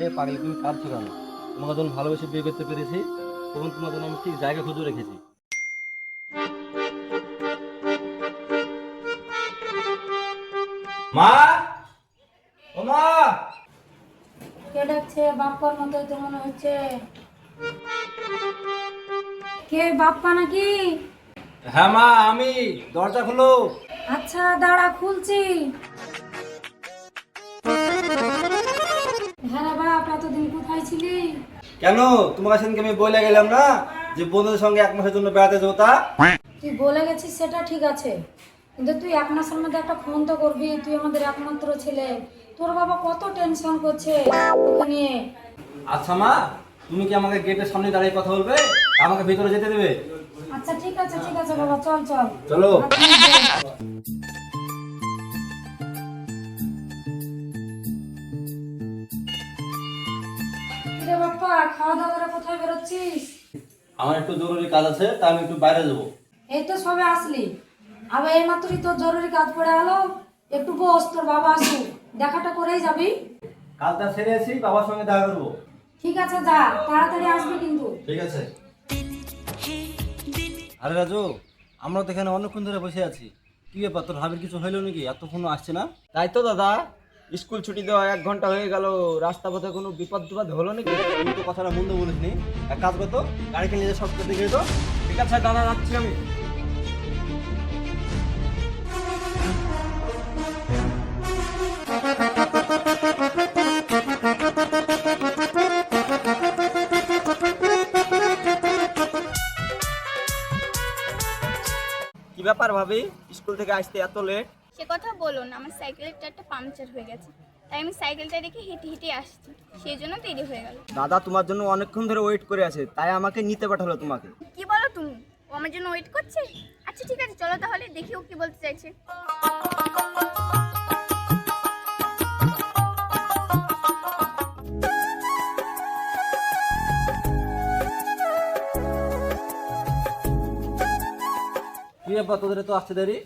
এ পাগলি, তুমি কাঁদছো কেন? তোমাকে যখন ভালোবেসে বিয়ে করতে পেরেছি তখন তোমার জন্য আমি ঠিক জায়গা খুঁজে রেখেছি। মা, ও মা! কে ডাকছে? বাপ্পার মতোই তো মনে হচ্ছে। কে, বাপ্পা নাকি? হ্যাঁ মা, আমি। দরজা খোলো। আচ্ছা দাঁড়া, খুলছি। হ্যাঁ রে বাপ, এতদিন কোথায় ছিলি? কেন, তোমার সঙ্গে আমি বলে গেলাম না যে বন্ধুদের সঙ্গে 1 মাসের জন্য বেড়াতে যাবো? তা তুই বলে গেছিস সেটা ঠিক আছে, কিন্তু তুই 1 মাসের মধ্যে একটা ফোন তো করবি। তুই আমাদের একমাত্র ছেলে, তোর বাবা কত টেনশন করছে তোকে নিয়ে। আচ্ছা মা, তুমি কি আমাকে গেটের সামনে দাঁড়িয়ে কথা বলবে, আমাকে ভিতরে যেতে দেবে? আচ্ছা ঠিক আছে, ঠিক আছে বাবা, চল চল। চলো। রে বাপ্পা, খাওয়া দাওয়া করে কোথায় বেরোচ্ছিস? আমার একটু জরুরি কাজ আছে, তা আমি একটু বাইরে যাবো। এই তো সবে আসলি, আবার এই মাত্রই তোর জরুরি কাজ পড়ে গেল। একটু বস, তোর বাবা আসুক, দেখাটা করেই যাবি। কাজটা সেরে আসি, বাবার সঙ্গে দেখা করবো। ঠিক আছে, যা তাড়াতাড়ি আসবি কিন্তু। ঠিক আছে। আরে রাজু, আমরা তো এখানে অনেকক্ষণ ধরে বসে আছি। কি ব্যাপার, তোর ভাবির কিছু হইলো নাকি? এতক্ষণ আসছে না? তাই তো দাদা, স্কুল ছুটি দেওয়া 1 ঘন্টা হয়ে গেল, রাস্তা পথে কোনো বিপদ টিপদ হলো নাকি? তুই তো কথাটা মন্দ বলিসনি। এক কাজ করতো, গাড়িকে নিয়ে সব করতে গিয়ে তো। ঠিক আছে দাদা, যাচ্ছি আমি। কি ব্যাপার ভাবি, স্কুল থেকে আসতে এত লেট? সে কথা বলো না, আমার সাইকেলের টায়ারটা পাংচার হয়ে গেছে, তাই আমি সাইকেলটা রেখে হেঁটে হেঁটে আসছি, সেই জন্য দেরি হয়ে গেল। দাদা তোমার জন্য অনেকক্ষণ ধরে ওয়েট করে আছে, তাই আমাকে নিতে পাঠালো তোমাকে। কি বলো তুমি? ও আমার জন্য ওয়েট করছে? আচ্ছা ঠিক আছে, চলো তাহলে দেখি ও কি বলতে চাইছে। কি ব্যাপার, তোদের তো আসতে দেরি?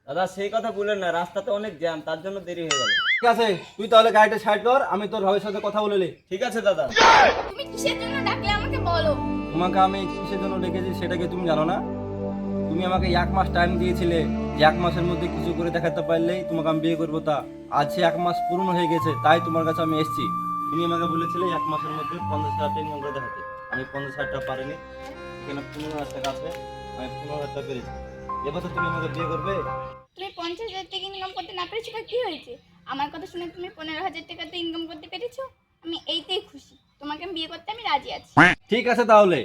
দাদা সেই কথা বললেন না, রাস্তাতে অনেক জ্যাম, তার জন্য দেরি হয়ে গেল। ঠিক আছে, তুই তাহলে গাড়িটা সাইড কর, আমি তোর ভাবির সাথে কথা বলে নিই। ঠিক আছে দাদা। তুমি কিসের জন্য ডাকলে আমাকে বলো। তোমাকে আমি কিসের জন্য ডেকেছি সেটা কি তুমি জানো না? তুমি আমাকে 1 মাস টাইম দিয়েছিলে যে 1 মাসের মধ্যে কিছু করে দেখাতে পারলেই তোমাকে আমি বিয়ে করবো। তা আজ সে 1 মাস পূর্ণ হয়ে গেছে, তাই তোমার কাছে আমি এসেছি। তুমি আমাকে বলেছিলে 1 মাসের মধ্যে 50,000 ইনকাম করে দেখাতে। আমি 50,000 টাকা পারিনি, এখানে 15,000 টাকা আছে, আমি 15,000 টাকা পেরেছি। এবছর তুমি আমাকে বিয়ে করবে? তুমি 50,000 টাকা ইনকাম করতে না পেরেছো, কি হয়েছে? আমার কথা শুনে তুমি 15,000 টাকা তো ইনকাম করতে পেরেছো, আমি এইতেই খুশি। তোমাকে আমি বিয়ে করতে আমি রাজি আছি। ঠিক আছে, তাহলে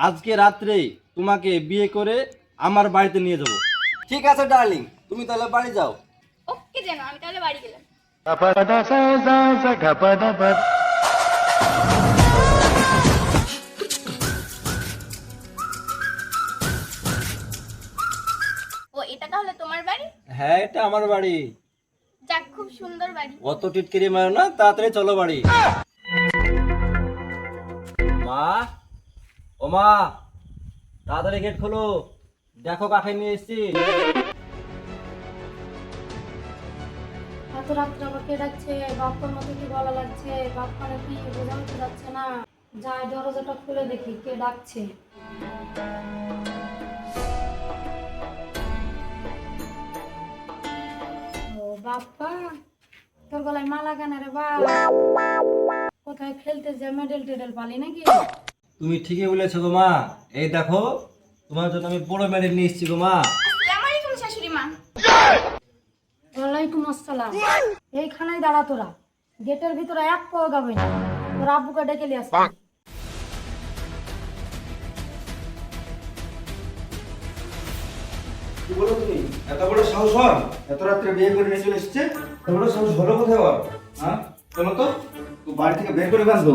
আজকে রাত্রেই তোমাকে বিয়ে করে আমার বাড়িতে নিয়ে যাবো। ঠিক আছে ডার্লিং, তুমি তাহলে বাড়ি যাও। ওকে, যেন আমি তাহলে বাড়ি গেলাম। ও, এটা তাহলে তোমার বাড়ি? হ্যাঁ, এটা আমার বাড়ি। যাক, খুব সুন্দর বাড়ি। অত টিটকিরি মারো না, তাড়াতাড়ি চলো বাড়ি। মা, ও মা, তাড়াতাড়ি গেট খোলো, দেখো কাকে নিয়ে এসেছি। এত রাত্রে আবার কে ডাকছে? বাপ্পার মতো কি বলা লাগছে? বাপ্পা নাকি বোঝাতে যাচ্ছে না। যাই দরজাটা খুলে দেখি কে ডাকছে। ও বাপ্পা, তোর গলায় মালা কেন রে বাপ? কোথায় খেলতে যে মেডেল টেডেল পালি নাকি? তুমি ঠিকই বলেছো গো মা, এই দেখো তোমার জন্য আমি বড় মেডেল নিয়ে এসেছি গো মা। আসসালামু আলাইকুম শাশুড়ি মা। ওয়ালাইকুম আসসালাম। এইখানেই দাঁড়া তোরা, গেটের ভিতরে এক পাও যাবে না। তোর আব্বুকে ডেকে নিয়ে আসবি। কি বলো তুমি? এত বড় সাহস হয়? এত রাত্রে বিয়ে করে নিয়ে চলে এসেছে? এত বড় সাহস হলো কোথায় ওর? হ্যাঁ, চলো তো, তুই বাড়ি থেকে বের করে বাঁচবো।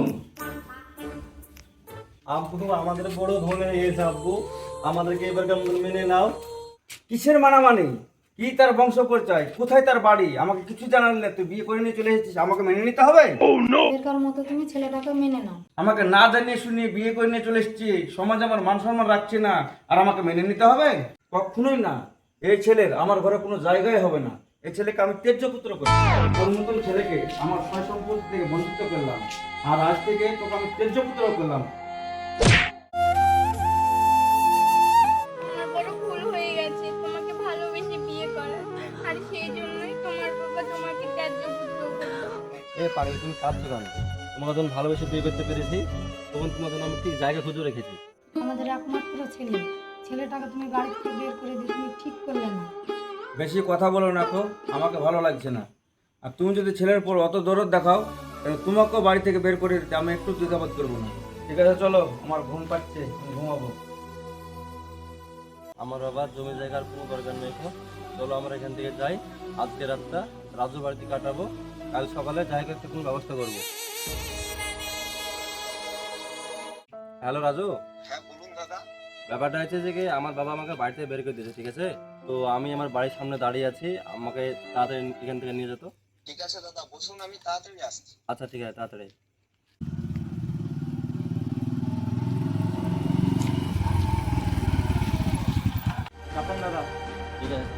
আব্বু, আমাদের বড় ভুল হয়ে গেছে আব্বু, আমাদেরকে এবার মেনে নাও। কিসের মানামানি? কি তার বংশ পরিচয়, কোথায় তার বাড়ি, আমাকে কিছু জানালি না। তুই বিয়ে করে নিয়ে চলে এসেছিস, আমাকে মেনে নিতে হবে। এরকার মতো তুমি ছেলেটাকে মেনে নাও। আমাকে না জানিয়ে শুনিয়ে বিয়ে করে নিয়ে চলে এসেছি, সমাজ আমার মান সম্মান রাখছে না, আর আমাকে মেনে নিতে হবে? কখনোই না। এই ছেলের আমার ঘরে কোনো জায়গায় হবে না। এই ছেলেকে আমি ত্যায্য পুত্র করি। তোর মতন ছেলেকে আমার সয় সম্পত্তি থেকে বঞ্চিত করলাম, আর আজ থেকে তোকে আমি ত্যায্য পুত্র করলাম। আমার বড় ভুল হয়ে গেছে তোমাকে ভালোবেসে বিয়ে করার, আর সেই জন্যই তোমার বাবা তোমাকে ত্যায্য পুত্র করলো। এ পাগল, তুমি কাঁদছো কেন? তোমাকে যখন ভালোবেসে বিয়ে করতে পেরেছি তখন তোমার জন্য আমি ঠিক জায়গা খুঁজে রেখেছি। আমাদের একমাত্র ছেলে, ছেলেটাকে তুমি বাড়ি থেকে বের করে দিয়ে তুমি ঠিক করলে না। বেশি কথা বলো না তো, আমাকে ভালো লাগছে না। আর তুমি যদি ছেলের উপর অত দরদ দেখাও তাহলে তোমাকেও বাড়ি থেকে বের করে দিতে আমি একটু দ্বিধাবোধ করবো না। ঠিক আছে চলো, আমার ঘুম পাচ্ছে, আমি ঘুমাবো। আমার বাবা জমি জায়গার কোনো দরকার নেই তো, চলো আমরা এখান থেকে যাই। আজকে রাতটা রাজু বাড়িতে কাটাবো, কাল সকালে জায়গার একটা কোনো ব্যবস্থা করবো। হ্যালো রাজু। হ্যাঁ বলুন দাদা। ব্যাপারটা হচ্ছে যে কি, আমার বাবা আমাকে বাড়ি থেকে বের করে দিয়েছে, ঠিক আছে? তো আমি আমার বাড়ির সামনে দাঁড়িয়ে আছি, আমাকে তাড়াতাড়ি এখান থেকে নিয়ে যেত। ঠিক আছে দাদা, বসুন, আমি তাড়াতাড়ি আসছি। আচ্ছা ঠিক আছে, তাড়াতাড়ি। চাপান দাদা। ঠিক আছে।